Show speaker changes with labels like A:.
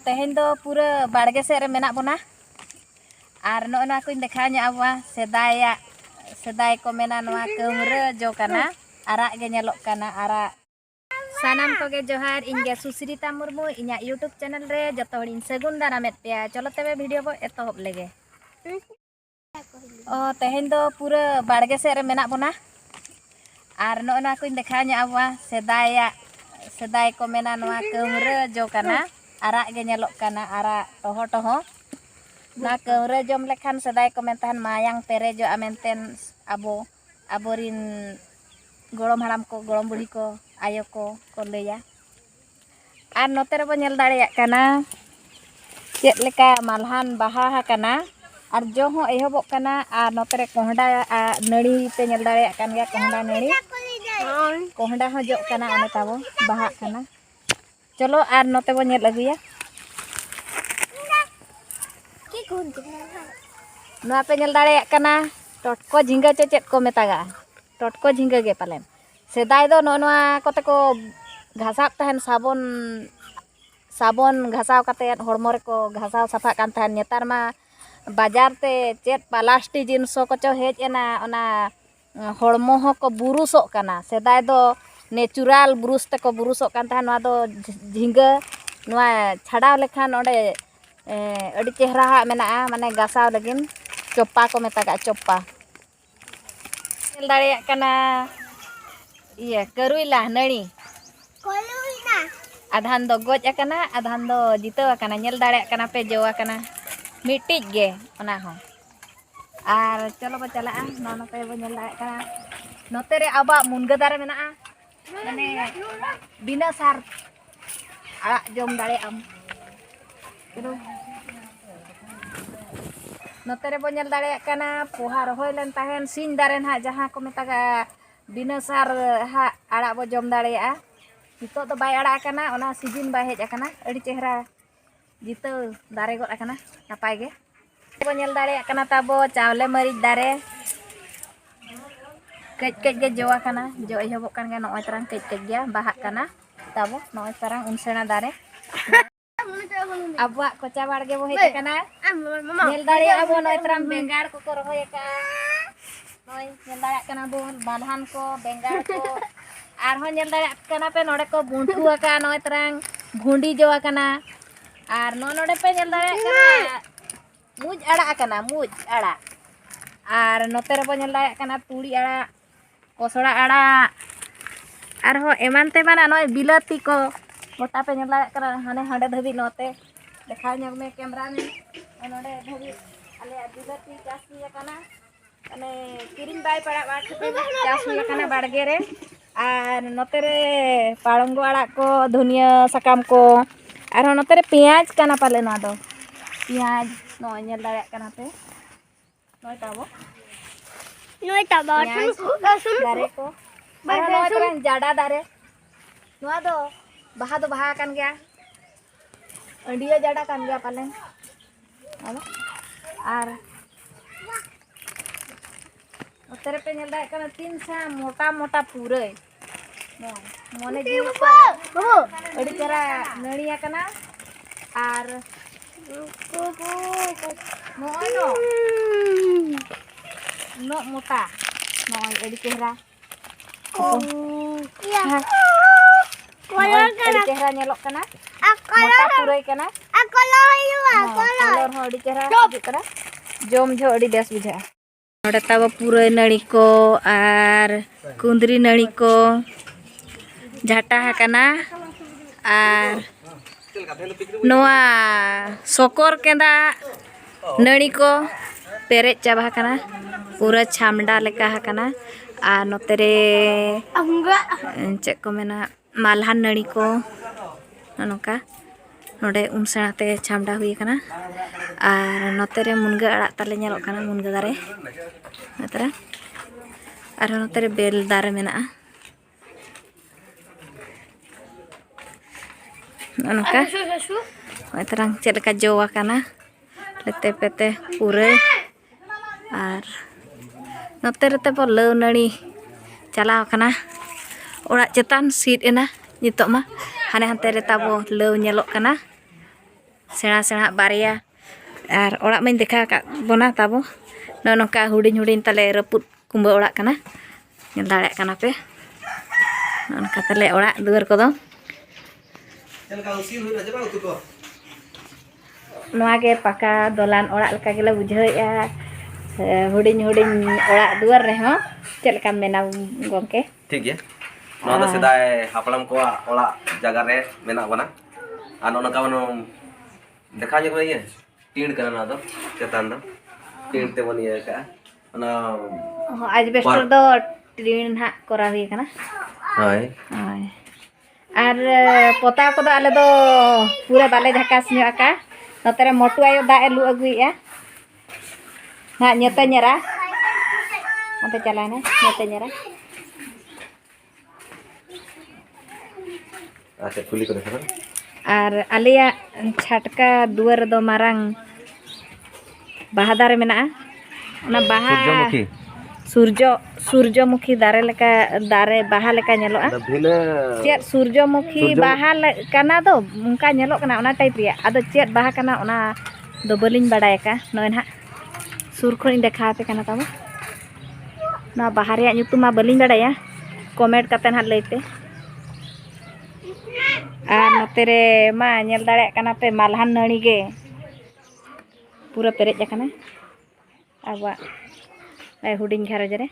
A: तेहेन दो पूरा बाड़गे सेद रे मेना बोना आर नोना कोइन देखा ᱧᱚᱜ सेदाय को मेना नोआ कमरा जो कना आराग गे ñeloग कना आराग सानाम को गे जोहार इनगे सुश्रिता मुर्मू इना यूट्यूब चैनल रे जतो हड़ी सगुन दारामेद पेया चलो तबे वीडियो बो एतहब लेगे तेहेन दो पूरा बाड़गे सेद रे मेना बोना आर नोना कोइन देखा ᱧᱚᱜ सेदाय को मेना नोआ कमरा जो कना आराग गे ñeloग कना आराग टहो टहो ना कमरा जम लेखान सेदाय को मेनतान मायांग पेरेजो मेनतेन आबोरिन गोड़म हाड़ाम को गोड़म बुढ़ी को आयो को लैया आर नोते रे बो ñेल दाड़ेयाग काना चेद लेका मालहान बाहा हाकाना आर जो हो एहबोग काना आर नोते रे कोहडा नड़ी पे ñेल दाड़ेयाग कान गया कोहडा नड़ी कोहडा हो जो काना अने ताबो बाहा काना चलो आर नोते बो ñेल अगुया नोआ पे ñेल दाड़ेयाग काना टटको झिंगा चेद को मेतागा टटको झिंगा गे पालेन सेदाय दो नोआ कोते को घासाव तहन साबन घासाव काते हड़मो रे को घासाव साफा कान तहन नेतार मा बाजार ते चेद प्लास्टिक जिनिस को चो हेज एना ओना हड़मो हो को बुरुसोग काना सेदाय दो नेचुरल बुरुस ते को बुरुसोग कान तहन नोआ दो झिंगा नोआ छाड़ाव लेखान ओडे अड़ी चेहरा मेना माने गासाव लगिन चोप्पा को मेतागा चोप्पा ñel daड़ेयाग काना इया करुइला नड़ी आधान दो गोज आकाना आधान दो जितव आकाना ñel दाड़ेयाग काना पे जो आकाना मिट्टिज गे ओना हो आर चलो बो चला नोते बो ñel दाड़ेयाग काना नोते रे आबा मुनगा दारे मेना माने बिना सार आड़ा जम दाड़ेयाम नोते रे बो ñel दाड़ेयाग काना पोहा रहोय लेन ताहेन सिंग दारे ना जहां को मेतागा बिना सार हा आड़ा बो जम दाड़ेया नितो तो बाय आड़ा काना ओना सीजन बाय हेज आकाना अड़ी चेहरा जितो दारे गो आकाना नापाय गे बो ñel दाड़ेया काना ताबो चावले मरीच दारे कज कज गे जो आकाना जो एहबो कान गे नोय तरंग कज कज गया बाहा काना ताबो नोय तरंग उनसेना दारे अबुआ कोचा बाड़गे बो हेज काना ñel दाड़ेया बो नोय तरंग बेंगाड़ को रहोय का नोय ñel दाड़ेया काना बो बालहान को बेंगाड़ को आर हो ñel दाड़ेयाग काना पे नोडे को बुंठू आका नोय तरंग भुंडी जो आकाना आर नोडे पे ñel दाड़ेयाग काना मुज आड़ा आकाना मुज आड़ा आर नोते रे बो ñel दाड़ेयाग काना तुड़ी आड़ा कोसड़ा आड़ा आर हो एमान ते माना नोय बिलाती को गोटा पे ñel दाड़ेयाग काना हाने हांडे धबी नोते देखा ñग में कैमरा में नोडे धबी आले बिलाती चास हुई आकाना अने किरिंग बाय पड़ा बाड़ चास हुई आकाना बाड़गे रे आर नोते रे पालंगो आड़ा को धनिया साकाम को आर नोते रे पेंयाज काना पाले ना दो पेंयाज नोय ñel दाड़ेयाग काना पे नोय ताबो दारे को नोय तरंग जाडा दारे नोआ दो बाहा कान गया अंडिया जाडा कान गया पालेन आर नोते रे पे ñel दाड़ेयाग काना तीन सा मोटा मोटा पूरे मोने जी अड़ी चरा नड़िया काना आर नोय नो मोटा नोय अड़ी चेहरा अड़ी चेहरा ñeloग काना मोटा पूरे काना कलर हो अड़ी चेहरा करा जोम जो अड़ी बेस बुझा नोडे ताबो पूरे नड़ी को आर कुंदरी नड़ी को झाटा हाकाना आर नोआ सोकर केंदा नड़ी को पेरेज चाबा काना पूरा छामडा लेका हाकाना आर नोते रे चेक को मेना मालहान नड़ी को नोका नोडे उनसेनाते छामडा हुई काना आर नोते रे मुनगा आड़ा ताले ñeloग काना मुनगा दारे नोतरा आर नोते रे बेल दारे मेना नोका नोय तरंग चेद लेका जो आकाना लेते पेते पूरे आर नोते रे ते लव नड़ी चलाव काना ओड़ा चेतान सीट एना नितो मा हाने हानते रे ताबो लव ñeloग काना सेड़ा सेड़ा बारिया और ओड़ा में देखा बना ताबो नौका हुडिंग हुडिंग तले रपुद कुंबा ओड़ा कना नेल दाड़े कना पे नौका तले ओड़ा दुआर को दो नोआगे पका दोलान ओड़ा लका गेला बुझाएआ हुडिंग हुडिंग ओड़ा दुआर रे हो चलका मेना गोंके
B: ठीक है नोदा सेदाय हापलम को ओड़ा जगह रे मेना बना आ नोका बनो देखा जे ये टीण कना ना दो चेतान दो टीण ते बनी का ना
A: आज बेस्टर दो टीण हा करा हुई कना
B: हाय
A: हाय आर पोता को दो आले दो पूरा बाले झकास न्यो आका नतरे मोटू आयो दा एलु अगुइया ना नेते नेरा अंते चलाने नेते नेरा
B: अच्छा खुली करे सर
A: और आलिया छटका दुआर दो मारांग बाहा दारे मेना ना बाहा सूर्यमुखी दारे लेका दारे बाहा लेका नेलोआ चेत सूर्यमुखी बाहा काना दो उनका नेलो कना ओना टाइप रिया आदो चेत बाहा कना ओना दो बलिन बाडाय का नय ना सुर खन देखा पे कना ताबो ना बाहा रे nyutum मा बलिन बाडाया कमेंट कते ना लैते और नतेरे मा नेल दाड़े कना पे मालहान नणी गे पूरा पेरेज कना आबा हुडिंग घरज रे